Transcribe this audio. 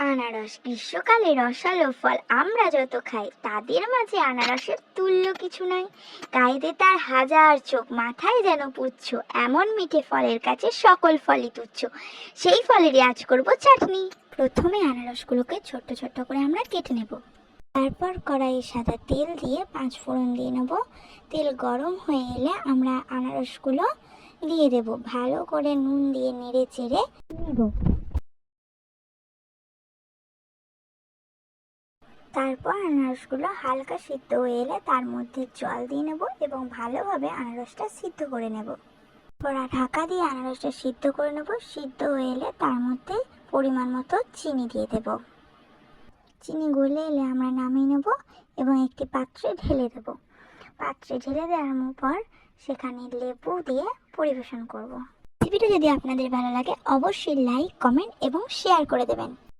আনারস গ্রীষ্মকালে রসালো ফল। আমরা যত খাই তাদের মাঝে আনারসের তুল্য কিছু নাই। গায়েতে তার হাজার চোখ, মাথায় যেন পুচ্ছ, এমন মিঠে ফলের কাছে সকল ফলই তুচ্ছ। সেই ফলেরই আজ করব চাটনি। প্রথমে আনারসগুলোকে ছোট্ট ছোট্ট করে আমরা কেটে নেব। তারপর কড়াইয়ে সাদা তেল দিয়ে 5 ফোড়ন দিয়ে নেব। তেল গরম হয়ে এলে আমরা আনারসগুলো দিয়ে দেব। ভালো করে নুন দিয়ে নেড়ে চেড়ে নেব। তারপর আনারসগুলো হালকা সিদ্ধ হয়ে এলে তার মধ্যে জল দিয়ে নেব এবং ভালোভাবে আনারসটা সিদ্ধ করে নেব। পরে ঢাকা দিয়ে আনারসটা সিদ্ধ করে নেব। সিদ্ধ হয়ে এলে তার মধ্যে পরিমাণ মতো চিনি দিয়ে দেব। চিনি গলে এলে আমরা নামিয়ে নেব এবং একটি পাত্রে ঢেলে দেব। পাত্রে ঢেলে দেওয়ার পর সেখানে লেবু দিয়ে পরিবেশন করব। রেসিপিটা যদি আপনাদের ভালো লাগে অবশ্যই লাইক, কমেন্ট এবং শেয়ার করে দেবেন।